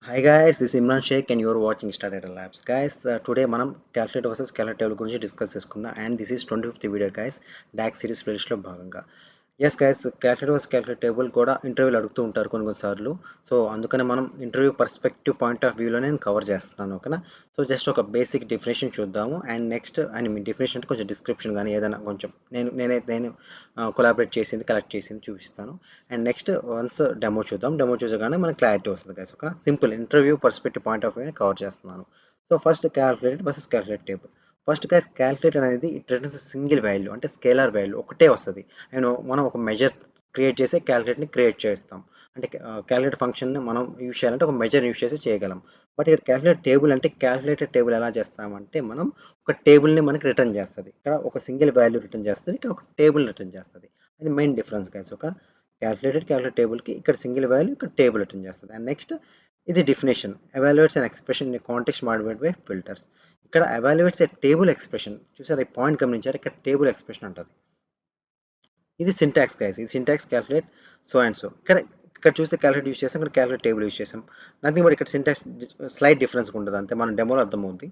Hi guys, this is Imran Sheikh and you're watching Started Labs. Guys, today మనం calculate versus calculate table గురించి discuss చేసుకుందాం and this is 25th video guys, DAX series playlist లో భాగంగా. Yes guys, calculate versus calculate table కూడా ఇంటర్వ్యూలు అడుగుతూ ఉంటారు కొన్నిసార్లు. సో అందుకని మనం ఇంటర్వ్యూ పర్స్పెక్టివ్ పాయింట్ ఆఫ్ వ్యూలో నేను కవర్ చేస్తున్నాను, ఓకేనా. సో జస్ట్ ఒక బేసిక్ డెఫినేషన్ చూద్దాము and next and me definition అంటే కొంచెం డిస్క్రిప్షన్ కానీ ఏదైనా కొంచెం నేను కొలాబరేట్ చేసింది కలెక్ట్ చేసింది చూపిస్తాను. అండ్ నెక్స్ట్ వన్స్ డెమో చూసగానే మనకి క్లారిటీ వస్తుంది గైస్, ఓకేనా. Simple interview perspective point of వ్యూని కవర్ చేస్తున్నాను. So first calculate versus calculate table. First guys, calculate అనేది ఇట్ రిటర్న్స్ సింగిల్ వాల్యూ, అంటే స్కేలార్ వాల్యూ ఒకటే వస్తుంది. మనం ఒక మెజర్ క్రియేట్ చేసి క్యాల్కులేట్ని క్రియేట్ చేస్తాం. అంటే క్యాల్కులేట్ ఫంక్షన్ని మనం యూజ్ చేయాలంటే ఒక మెజర్ యూజ్ చేసి చేయగలం. బట్ ఇక్కడ క్యాల్కులేట్ టేబుల్ అంటే క్యాల్కులేటెడ్ టేబుల్ ఎలా చేస్తామంటే మనం ఒక టేబుల్ని మనకి రిటర్న్ చేస్తుంది. ఇక్కడ ఒక సింగిల్ వాల్యూ రిటర్న్ చేస్తుంది, ఇక్కడ ఒక టేబుల్ రిటర్న్ చేస్తుంది. అది మెయిన్ డిఫరెన్స్ గైస్. ఒక క్యాల్కులేట్ టేబుల్కి ఇక్కడ సింగిల్ వాల్యూ, ఇక్కడ టేబుల్ రిటర్న్ చేస్తుంది. అండ్ నెక్స్ట్ ఇది definition evaluates and expression in context modified by filters. ఇక్కడ ఎవాల్యుయేట్స్ ఏ టేబుల్ ఎక్స్ప్రెషన్. చూసారు ఈ పాయింట్ గమనించారు, ఇక్కడ టేబుల్ ఎక్స్ప్రెషన్ ఉంటుంది. ఇది సింటాక్స్ గైస్, ఇది syntax calculate so and so. ఇక్కడ చూస్తే క్యాల్కులేట్ యూస్ చేసాం, ఇక్కడ క్యాల్కులేట్ టేబుల్ యూస్ చేసాం. నథింగ్ బట్ ఇక్కడ సింటాక్స్ స్లైట్ డిఫరెన్స్ ఉంటుంది అంతే, మన డెమోలో అర్థమవుతుంది.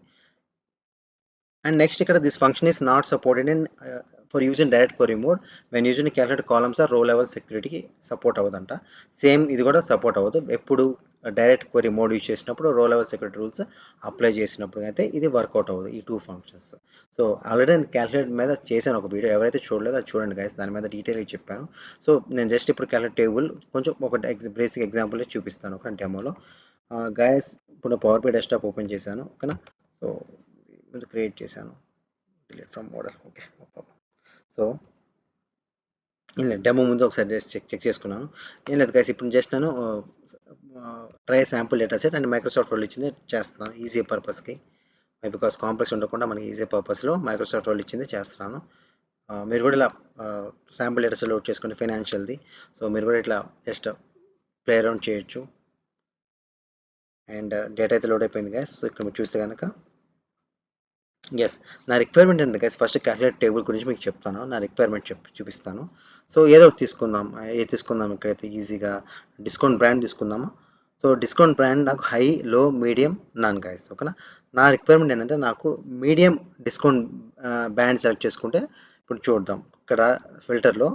అండ్ నెక్స్ట్ ఇక్కడ this function is not supported in for use in direct query mode when use in calculate columns or row level సెక్యూరిటీకి సపోర్ట్ అవ్వదంట. Same ఇది కూడా సపోర్ట్ అవ్వదు ఎప్పుడు డైరెక్ట్ క్వరీ మోడ్ యూజ్ చేసినప్పుడు, రో లెవెల్ సెక్యూరిటీ రూల్స్ అప్లై చేసినప్పుడు అయితే ఇది వర్కౌట్ అవ్వదు ఈ టూ ఫంక్షన్స్. సో ఆల్రెడీ నేను క్యాల్కులేట్ మీద చేశాను ఒక వీడియో, ఎవరైతే చూడలేదో అది చూడండి గైస్, దాని మీద డీటెయిల్గా చెప్పాను. సో నేను జస్ట్ ఇప్పుడు క్యాల్కులేట్ టేబుల్ కొంచెం ఒక బేసిక్ ఎగ్జాంపుల్ చూపిస్తాను ఒక డెమోలో. గైస్ ఇప్పుడు పవర్ బై డెస్క్టాప్ ఓపెన్ చేశాను, ఓకేనా. సో క్రియేట్ చేశాను, delete from model, okay no problem. So ఇలా డెమో ముందు ఒకసారి చెక్ చేసుకున్నాను. ఏం లేదు గైస్, ఇప్పుడు జస్ట్ నేను try sample data set and Microsoft role ఇచ్చింది చేస్తున్నాను ఈజీ పర్పస్కి. బికాస్ కాంప్లెక్స్ ఉండకుండా మనకి ఈజీ పర్పస్లో మైక్రోసాఫ్ట్ రోల్ ఇచ్చింది చేస్తున్నాను. మీరు కూడా ఇలా శాంపుల్ డేటా సెట్ లోడ్ చేసుకుని ఫైనాన్షియల్ది. సో మీరు కూడా ఇట్లా జస్ట్ ప్లే అరౌండ్ చేయొచ్చు. అండ్ డేటా అయితే లోడ్ అయిపోయింది గైస్. సో ఇక్కడ మీరు చూస్తే కనుక ఎస్, నా రిక్వైర్మెంట్ ఏంటి గైస్, ఫస్ట్ క్యాల్కులేట్ టేబుల్ గురించి మీకు చెప్తాను, నా రిక్వైర్మెంట్ చూపిస్తాను. సో ఏదో ఒకటి తీసుకుందాం, ఇక్కడైతే ఈజీగా డిస్కౌంట్ బ్రాండ్ తీసుకుందామా. సో డిస్కౌంట్ బ్రాండ్ నాకు high, low, medium, none guys, ఓకేనా. నా రిక్వైర్మెంట్ ఏంటంటే నాకు మీడియం డిస్కౌంట్ బ్రాండ్ సెలెక్ట్ చేసుకుంటే, ఇప్పుడు చూద్దాం ఇక్కడ ఫిల్టర్లో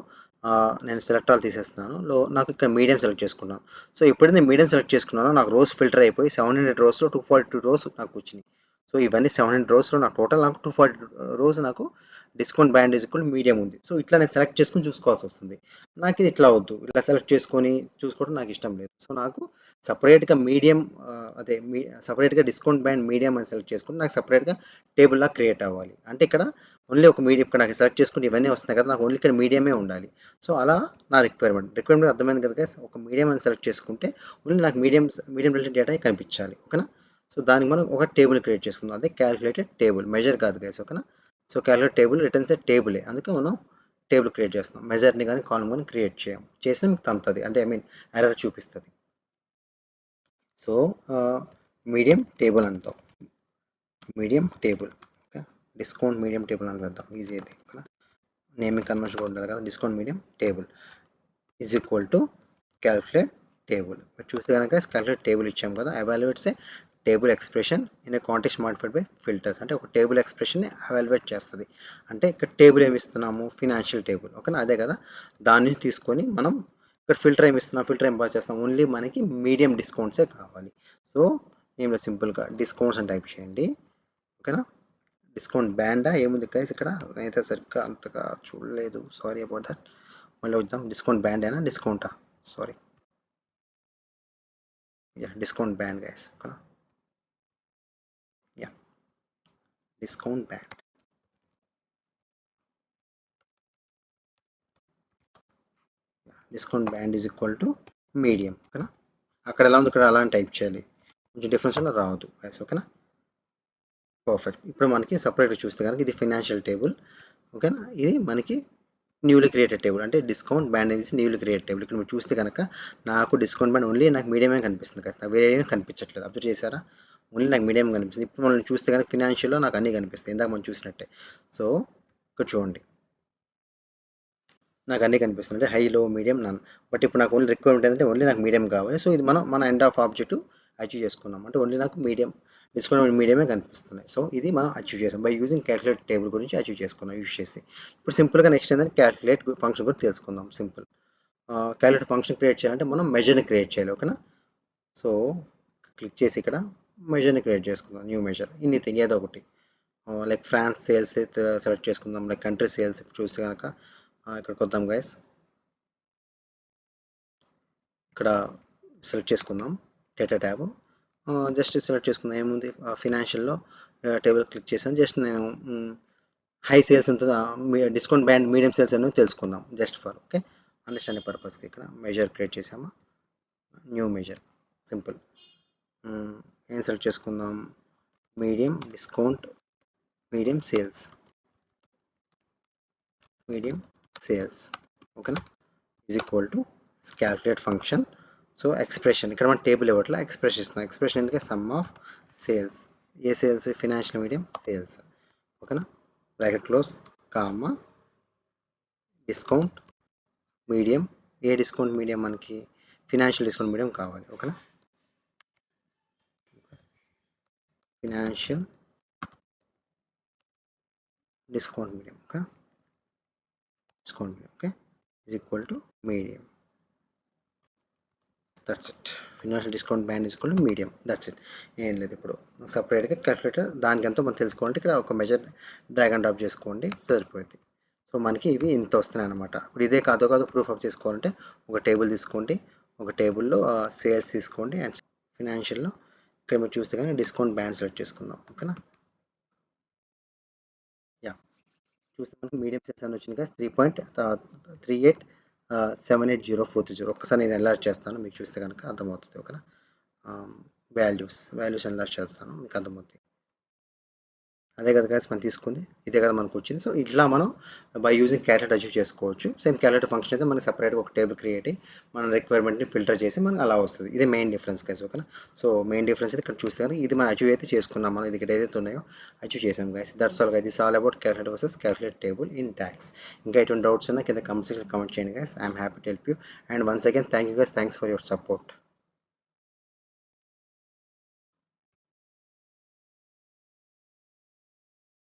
నేను సెలెక్ట్ ఆల్ తీసేస్తున్నాను. నాకు ఇక్కడ మీడియం సెలెక్ట్ చేసుకున్నాను. సో ఎప్పుడైతే నేను మీడియం సెలెక్ట్ చేసుకున్నానో నాకు రోస్ ఫిల్టర్ అయిపోయి 700 రోస్లో 242 రోస్ నాకు వచ్చినాయి. సో ఇవన్నీ 700 రోస్లో నాకు టోటల్ నాకు 240 రోస్ నాకు డిస్కౌంట్ బ్యాండ్ ఈక్వల్ మీడియం ఉంది. సో ఇట్లా నేను సెలెక్ట్ చేసుకుని చూసుకోవాల్సి వస్తుంది. నాకు ఇది ఇట్లా వద్దు, ఇట్లా సెలెక్ట్ చేసుకొని చూసుకోవడం నాకు ఇష్టం లేదు. సో నాకు సపరేట్గా మీడియం సపరేట్గా డిస్కౌంట్ బ్యాండ్ మీడియం అని సెలెక్ట్ చేసుకుని నాకు సపరేట్గా టేబుల్లా క్రియేట్ అవ్వాలి. అంటే ఇక్కడ ఓన్లీ ఒక మీడియం, ఇక్కడ నాకు సెలెక్ట్ చేసుకుంటే ఇవన్నీ వస్తున్నాయి కదా, నాకు ఓన్లీ ఇక్కడ మీడియమే ఉండాలి. సో అలా నా రిక్వైర్మెంట్ అర్థమైంది కదా గైస్. ఒక మీడియం అని సెలెక్ట్ చేసుకుంటే ఓన్లీ నాకు మీడియం రిలేటెడ్ డేటా కనిపించాలి, ఓకేనా. సో దానికి మనం ఒక టేబుల్ క్రియేట్ చేసుకుందాం, అదే క్యాల్కులేటెడ్ టేబుల్, మెజర్ కాదు గైస్, ఓకేనా. సో క్యాల్కులేట్ టేబుల్ రిటర్న్స్ ఏ టేబులే, అందుకే మనం టేబుల్ క్రియేట్ చేస్తాం. మెజర్ని కానీ కాలం కానీ క్రియేట్ చేస్తే మీకు తంతుంది, అంటే ఎర్రర్ చూపిస్తుంది. సో మీడియం టేబుల్ అంటాం, medium table, okay. Discount medium table అని పెడతాం, ఈజీ అయితే, ఓకేనా. నేమింగ్ కన్వర్షన్ కూడా ఉండాలి కదా. Discount medium table is equal to calculate table. మీరు చూస్తే కనుక క్యాల్కులేట్ టేబుల్ ఇచ్చాం కదా, evaluates A table expression in a context modified by filters. అంటే ఒక టేబుల్ ఎక్స్ప్రెషన్ని ఎవాల్యుయేట్ చేస్తుంది. అంటే ఇక్కడ టేబుల్ ఏమి ఇస్తున్నాము, ఫినాన్షియల్ టేబుల్, ఓకేనా, అదే కదా. దాని నుంచి తీసుకొని మనం ఇక్కడ ఫిల్టర్ ఏమి ఇస్తున్నాం, ఫిల్టర్ ఏం పాస్ చేస్తాం, ఓన్లీ మనకి మీడియం డిస్కౌంట్సే కావాలి. సో ఏం సింపుల్గా డిస్కౌంట్స్ అని టైప్ చేయండి, ఓకేనా. డిస్కౌంట్ బ్యాండా ఏముంది గైస్, ఇక్కడ నేనైతే సరిగ్గా అంతగా చూడలేదు, సారీ అబౌట్ దట్. మళ్ళీ వద్దాం, డిస్కౌంట్ బ్యాండేనా డిస్కౌంటా, sorry, yeah discount band guys, ఓకేనా. Yeah discount band, discount band is equal to medium, ఓకేనా. అక్కడ ఎలా ఉంది, ఇక్కడ అలా టైప్ చేయాలి, కొంచెం డిఫరెన్స్ అలా రావద్దు గైస్, ఓకేనా. పర్ఫెక్ట్. ఇప్పుడు మనకి సపరేట్గా చూస్తే కనుక ఇది ఫినాన్షియల్ టేబుల్, ఓకేనా. ఇది మనకి న్యూలీ క్రియేటెడ్ టేబుల్, అంటే డిస్కౌంట్ బ్యాండ్ అనేది న్యూలీ క్రియేటెడ్ టేబుల్. ఇక్కడ మీరు చూస్తే కనుక నాకు డిస్కౌంట్ బ్యాండ్ ఓన్లీ నాకు మీడియమే కనిపిస్తుంది కదా, వేరే ఏమీ కనిపించట్లేదు. అబ్జర్వ్ చేశారా, ఓన్లీ నాకు మీడియం కనిపిస్తుంది. ఇప్పుడు మనం చూస్తే కనుక ఫినాన్షియల్లో నాకు అన్నీ కనిపిస్తాయి, ఇందాక మనం చూసినట్టే. సో ఇక్కడ చూడండి, నాకు అన్నీ కనిపిస్తుంది, అంటే high, low, medium, none. But ఇప్పుడు నాకు ఓన్లీ రిక్వైర్మెంట్ ఏంటంటే ఓన్లీ నాకు మీడియం కావాలి. సో ఇది మన ఎండ్ ఆఫ్ ఆబ్జెక్టివ్ అచీవ్ చేసుకున్నాం. అంటే ఓన్లీ నాకు డిస్కౌంట్ మీడియమే కనిపిస్తున్నాయి. సో ఇది మనం అచీవ్ చేసాం బై యూజింగ్ క్యాలిక్యులేట్ టేబుల్ గురించి అచీవ్ చేసుకున్నాం యూజ్ చేసి. ఇప్పుడు సింపుల్గా నెక్స్ట్ ఏంటంటే క్యాలిక్యులేట్ ఫంక్షన్ గురించి తెలుసుకుందాం. సింపుల్ క్యాలిక్యులేట్ ఫంక్షన్ క్రియేట్ చేయాలంటే మనం మెజర్ని క్రియేట్ చేయాలి. ఓకేనా? సో క్లిక్ చేసి ఇక్కడ మెజర్ని క్రియేట్ చేసుకుందాం. న్యూ మెజర్ ఎనీథింగ్ ఏదో ఒకటి లైక్ ఫ్రాన్స్ సేల్స్ సెలెక్ట్ చేసుకుందాం. లైక్ కంట్రీ సేల్స్ చూస్తే కనుక ఇక్కడికి వద్దాం గైస్. ఇక్కడ సెలెక్ట్ చేసుకుందాం డేటా ట్యాబ్. జస్ట్ సెలెక్ట్ చేసుకుందాం. ఏముంది ఫినాన్షియల్లో టేబుల్ క్లిక్ చేసాను. జస్ట్ నేను హై సేల్స్ ఉంటుందా డిస్కౌంట్ బ్యాండ్ మీడియం సేల్స్ అనేది తెలుసుకుందాం జస్ట్ ఫర్ ఓకే అండర్స్టాండింగ్ పర్పస్కి. ఇక్కడ మెజర్ క్రియేట్ చేసామా, న్యూ మెజర్ సింపుల్. ఏం సెలెక్ట్ చేసుకుందాం, మీడియం డిస్కౌంట్ మీడియం సేల్స్ ఓకేనా is equal to calculate function. So expression ఇక్కడ మనం టేబుల్ ఇవ్వట్లా, ఎక్స్ప్రెషన్ ఇస్తున్నాం. ఎక్స్ప్రెషన్ ఎందుకంటే సమ్ ఆఫ్ సేల్స్, ఏ సేల్స్ ఫినాన్షియల్ మీడియం సేల్స్ ఓకేనా. Bracket close comma discount medium, ఏ డిస్కౌంట్ మీడియం మనకి ఫినాన్షియల్ డిస్కౌంట్ మీడియం కావాలి ఓకేనా. Financial discount medium okay, discount medium okay is equal to medium. That's it. Financial discount band is equal to medium. That's it. ఏం లేదు. ఇప్పుడు సపరేట్గా calculator దానికి ఎంతో మనం తెలుసుకోవాలంటే ఇక్కడ ఒక మెజర్ డ్రాగ్ అండ్ డ్రాప్ చేసుకోండి సరిపోయింది. సో మనకి ఇవి ఇంత వస్తున్నాయి అనమాట. ఇప్పుడు ఇదే కాదో ప్రూఫ్ ఆఫ్ చేసుకోవాలంటే ఒక టేబుల్ తీసుకోండి. ఒక టేబుల్లో సేల్స్ తీసుకోండి అండ్ ఫినాన్షియల్లో ఇక్కడ మీరు చూస్తే కానీ డిస్కౌంట్ బ్యాండ్ సెలెక్ట్ చేసుకుందాం ఓకేనా. యా చూస్తే మనకి మీడియం సేల్స్ అని వచ్చింది కదా 3.38780430. ఒక్కసారి నేను ఎన్లార్జ్ చేస్తాను మీకు చూస్తే కనుక అర్థమవుతుంది ఓకేనా. వాల్యూస్ ఎన్లార్జ్ చేస్తాను మీకు అర్థమవుతుంది. అదే కదా గైస్ మనం తీసుకుంది, ఇదే కదా మనకు వచ్చింది. సో ఇట్లా మనం బై యూజింగ్ క్యాలిక్యులేటర్ అచీవ్ చేసుకోవచ్చు. సేమ్ క్యాలిక్యులేటర్ ఫంక్షన్ అయితే మనకి సపరేట్గా ఒక టేబుల్ క్రియేట్ అయ్యి మన రిక్వైర్మెంట్ని ఫిల్టర్ చేసి మనకి అలా వస్తుంది. ఇదే మెయిన్ డిఫరెన్స్ గైస్ ఓకేనా. సో మెయిన్ డిఫరెన్స్ అయితే ఇక్కడ చూస్తే కనుక ఇది మనం అచీవ్ అయితే చేసుకున్నాం. మనం ఇది ఇక్కడ ఏదైతే ఉన్నాయో అచీవ్ చేసాం guys. That's all guys. This all about calculator versus calculate table in docs. ఇంకా ఎటువంటి డౌట్స్ ఉన్నా కింద కమెంట్ సెక్షన్ కమెంట్ చేయండి guys. I'm happy to help you. And once again thank you guys, thanks for your support.